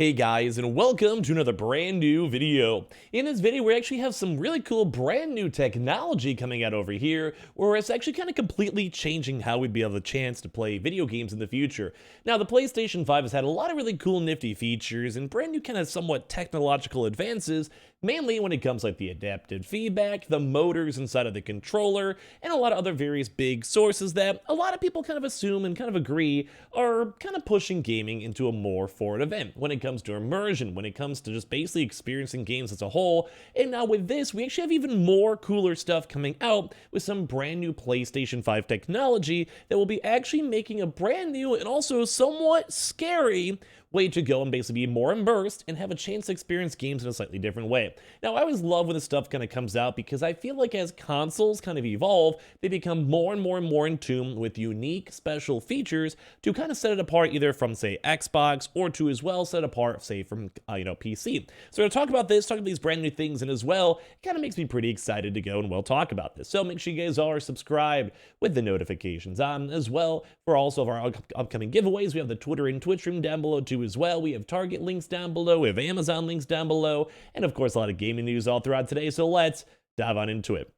Hey guys, and welcome to another brand new video. In this video, we actually have some really cool brand new technology coming out over here, where it's actually kind of completely changing how we'd be able to chance to play video games in the future. Now, the PlayStation 5 has had a lot of really cool nifty features and brand new kind of somewhat technological advances, mainly when it comes like the adaptive feedback, the motors inside of the controller, and a lot of other various big sources that a lot of people kind of assume and kind of agree are kind of pushing gaming into a more forward event when it comes to immersion, when it comes to just basically experiencing games as a whole. And now with this, we actually have even more cooler stuff coming out with some brand new PlayStation 5 technology that will be actually making a brand new and also somewhat scary way to go and basically be more immersed and have a chance to experience games in a slightly different way. Now, I always love when this stuff kind of comes out because I feel like as consoles kind of evolve, they become more and more and more in tune with unique special features to kind of set it apart either from, say, Xbox or to as well set it apart, say, from, PC. So we're going to talk about this, talk about these brand new things, and as well, it kind of makes me pretty excited to go and we'll talk about this. So make sure you guys are subscribed with the notifications on as well for also of our upcoming giveaways. We have the Twitter and Twitch stream down below too as well. We have Target links down below, we have Amazon links down below, and of course a lot of gaming news all throughout today, so let's dive on into it.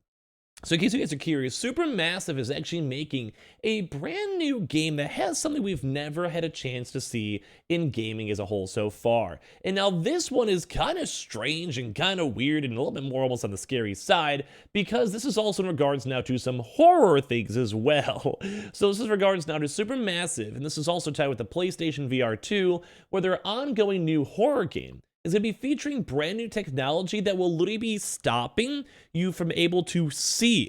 So in case you guys are curious, Supermassive is actually making a brand new game that has something we've never had a chance to see in gaming as a whole so far. And now this one is kind of strange and kind of weird and a little bit more almost on the scary side because this is also in regards now to some horror things as well. So this is in regards now to Supermassive, and this is also tied with the PlayStation VR 2, where their ongoing new horror game is going to be featuring brand new technology that will literally be stopping you from able to see.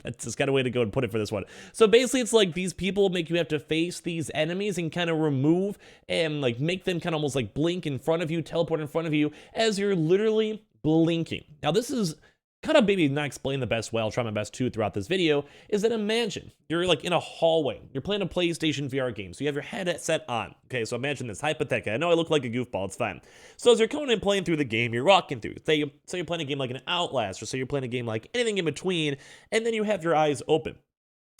That's just kind of way to go and put it for this one. So basically, it's like these people make you have to face these enemies and kind of remove and like make them kind of almost like blink in front of you, teleport in front of you as you're literally blinking. Now, this is kind of maybe not explain the best way, I'll try my best to throughout this video, is that imagine you're like in a hallway, you're playing a PlayStation VR game, so you have your headset on. Okay, so imagine this, hypothetically, I know I look like a goofball, it's fine. So as you're going and playing through the game, you're walking through, say you're playing a game like an Outlast, or say you're playing a game like anything in between, and then you have your eyes open.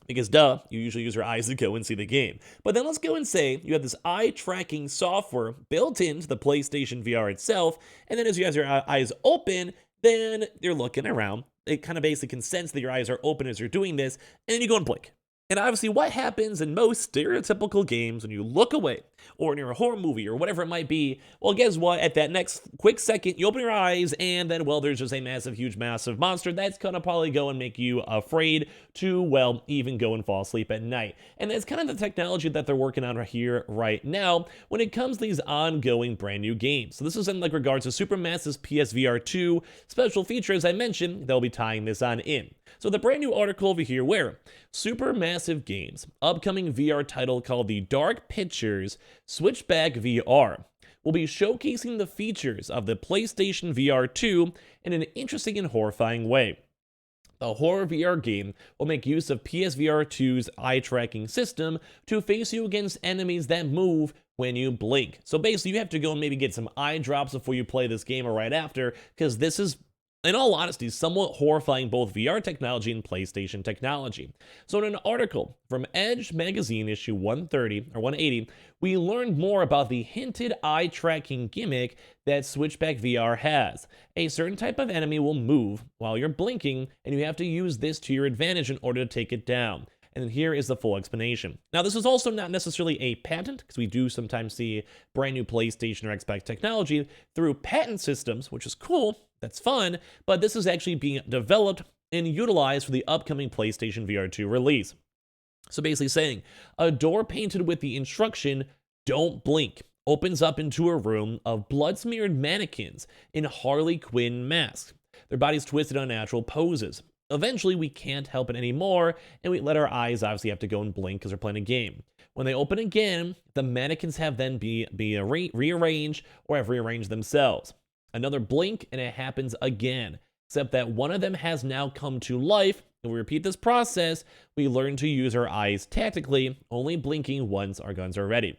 Because duh, you usually use your eyes to go and see the game. But then let's go and say you have this eye tracking software built into the PlayStation VR itself, and then as you have your eyes open, then you're looking around. It kind of basically can sense that your eyes are open as you're doing this, and then you go and blink. And obviously what happens in most stereotypical games when you look away, or in a horror movie, or whatever it might be, well, guess what? At that next quick second, you open your eyes, and then, well, there's just a massive, huge, massive monster that's gonna probably go and make you afraid to, well, even go and fall asleep at night. And that's kind of the technology that they're working on here right now when it comes to these ongoing brand new games. So this is in like regards to Supermassive's PSVR 2 special feature, as I mentioned, they'll be tying this on in. So the brand new article over here where Supermassive Games' upcoming VR title called the Dark Pictures Switchback VR will be showcasing the features of the PlayStation VR 2 in an interesting and horrifying way. The horror VR game will make use of PSVR 2's eye tracking system to face you against enemies that move when you blink. So basically you have to go and maybe get some eye drops before you play this game or right after, because this is, in all honesty, somewhat horrifying both VR technology and PlayStation technology. So in an article from Edge magazine issue 130 or 180, we learned more about the hinted eye tracking gimmick that Switchback VR has. A certain type of enemy will move while you're blinking, and you have to use this to your advantage in order to take it down. And here is the full explanation. Now, this is also not necessarily a patent, because we do sometimes see brand new PlayStation or Xbox technology through patent systems, which is cool, that's fun, but this is actually being developed and utilized for the upcoming PlayStation VR 2 release. So basically saying, a door painted with the instruction, "Don't blink," opens up into a room of blood-smeared mannequins in Harley Quinn masks. Their bodies twisted in unnatural poses. Eventually, we can't help it anymore, and we let our eyes obviously have to go and blink because they're playing a game. When they open again, the mannequins have then be rearranged or have rearranged themselves. Another blink, and it happens again, except that one of them has now come to life, and we repeat this process. We learn to use our eyes tactically, only blinking once our guns are ready.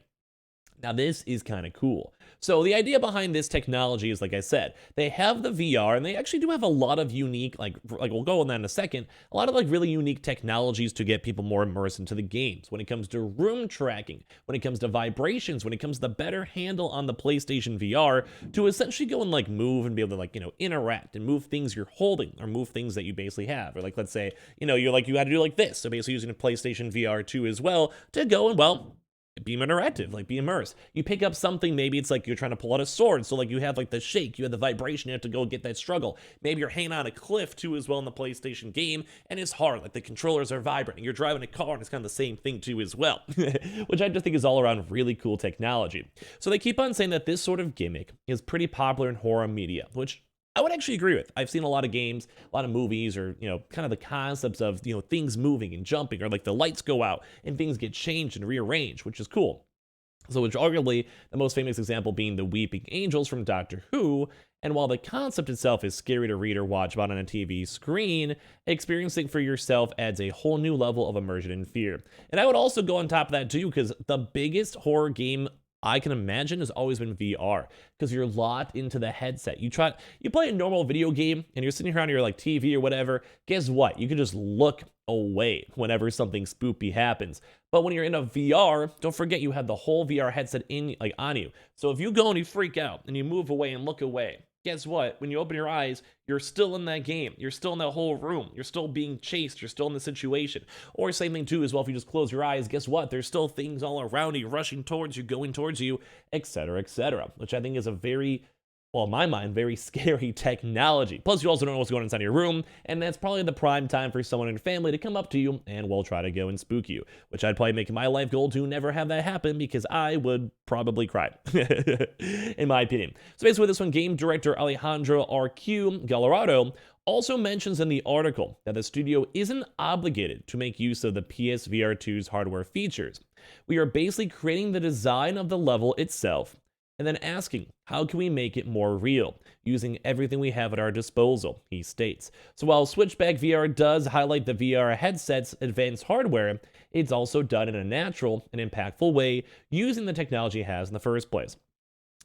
Now, this is kind of cool. So, the idea behind this technology is, like I said, they have the VR, and they actually do have a lot of unique, like we'll go on that in a second, a lot of like really unique technologies to get people more immersed into the games. When it comes to room tracking, when it comes to vibrations, when it comes to the better handle on the PlayStation VR to essentially go and like move and be able to like, interact and move things you're holding or move things that you basically have. Or like, let's say, you had to do like this. So basically using a PlayStation VR 2 as well to go and, well, be interactive, like be immersed. You pick up something, maybe it's like you're trying to pull out a sword, so like you have like the shake, you have the vibration, you have to go get that struggle. Maybe you're hanging on a cliff too as well in the PlayStation game, and it's hard, like the controllers are vibrating. You're driving a car and it's kind of the same thing too as well, which I just think is all around really cool technology. So they keep on saying that this sort of gimmick is pretty popular in horror media, which I would actually agree with. I've seen a lot of games, a lot of movies, or, kind of the concepts of, things moving and jumping, or like the lights go out and things get changed and rearranged, which is cool. So, which arguably the most famous example being the Weeping Angels from Doctor Who. And while the concept itself is scary to read or watch about on a TV screen, experiencing for yourself adds a whole new level of immersion and fear. And I would also go on top of that too, because the biggest horror game I can imagine has always been VR, because you're locked into the headset. You play a normal video game and you're sitting here on your like TV or whatever. Guess what? You can just look away whenever something spoopy happens. But when you're in a VR, don't forget you have the whole VR headset on you. So if you go and you freak out and you move away and look away, guess what? When you open your eyes, you're still in that game. You're still in that whole room. You're still being chased. You're still in the situation. Or same thing too as well, if you just close your eyes, guess what? There's still things all around you, rushing towards you, going towards you, etc., etc., which I think is a very, well, in my mind, very scary technology. Plus, you also don't know what's going on inside your room, and that's probably the prime time for someone in your family to come up to you and, well, try to go and spook you, which I'd probably make it my life goal to never have that happen, because I would probably cry, in my opinion. So basically with this one, game director Alejandro R.Q. Gallardo also mentions in the article that the studio isn't obligated to make use of the PSVR 2's hardware features. We are basically creating the design of the level itself, and then asking, how can we make it more real, using everything we have at our disposal, he states. So while Switchback VR does highlight the VR headset's advanced hardware, it's also done in a natural and impactful way, using the technology it has in the first place.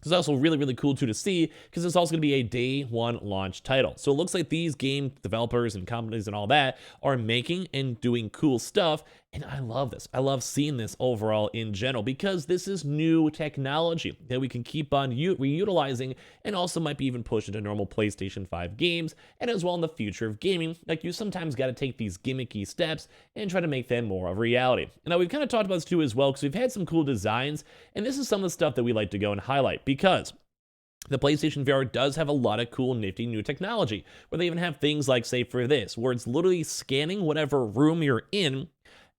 It's also really, really cool too to see, because it's also going to be a day one launch title. So it looks like these game developers and companies and all that are making and doing cool stuff. And I love this. I love seeing this overall in general, because this is new technology that we can keep on reutilizing, and also might be even pushed into normal PlayStation 5 games, and as well in the future of gaming. Like, you sometimes got to take these gimmicky steps and try to make them more of a reality. And now we've kind of talked about this too as well, because we've had some cool designs, and this is some of the stuff that we like to go and highlight, because the PlayStation VR does have a lot of cool, nifty new technology, where they even have things like, say for this, where it's literally scanning whatever room you're in,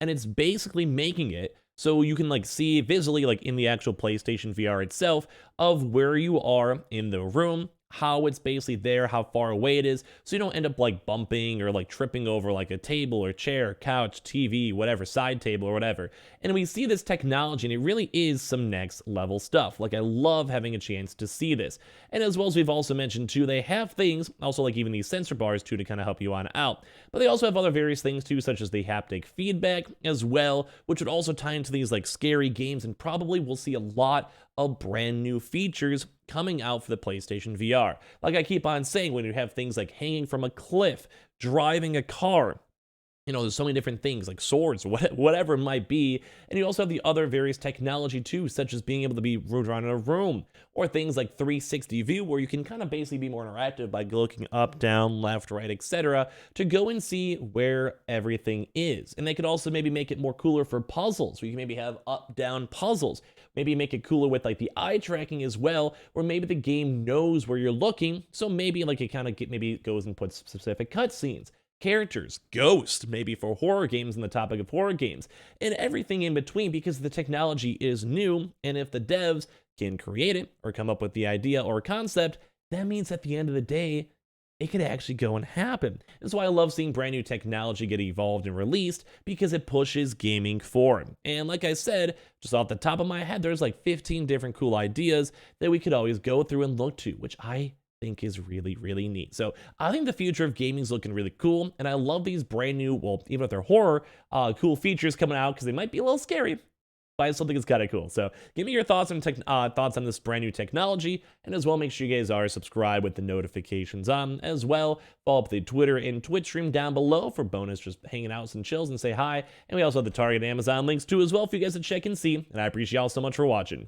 and it's basically making it so you can like see visually, like in the actual PlayStation VR itself, of where you are in the room, how it's basically there, how far away it is, so you don't end up like bumping or like tripping over like a table or chair, couch, TV, whatever, side table or whatever. And we see this technology, and it really is some next level stuff. Like, I love having a chance to see this. And as well as we've also mentioned too, they have things, also like even these sensor bars too, to kind of help you on out. But they also have other various things too, such as the haptic feedback as well, which would also tie into these like scary games, and probably we'll see a lot of brand new features coming out for the PlayStation VR. Like I keep on saying, when you have things like hanging from a cliff, driving a car, there's so many different things like swords, whatever it might be. And you also have the other various technology too, such as being able to be moved around in a room, or things like 360 view, where you can kind of basically be more interactive by looking up, down, left, right, etc., to go and see where everything is. And they could also maybe make it more cooler for puzzles, where you can maybe have up, down puzzles. Maybe make it cooler with like the eye tracking as well, where maybe the game knows where you're looking. So maybe like it kind of maybe goes and puts specific cutscenes, characters, ghosts, maybe for horror games and the topic of horror games, and everything in between, because the technology is new. And if the devs can create it or come up with the idea or concept, that means at the end of the day, it could actually go and happen. That's why I love seeing brand new technology get evolved and released, because it pushes gaming forward. And like I said, just off the top of my head, there's like 15 different cool ideas that we could always go through and look to, which I think is really, really neat. So I think the future of gaming is looking really cool, and I love these brand new, well, even if they're horror, cool features coming out, because they might be a little scary, But I still think it's kind of cool. So give me your thoughts on thoughts on this brand new technology, and as well, make sure you guys are subscribed with the notifications on as well. Follow up the Twitter and Twitch stream down below for bonus, just hanging out some chills and say hi. And we also have the Target and Amazon links too as well for you guys to check and see. And I appreciate y'all so much for watching.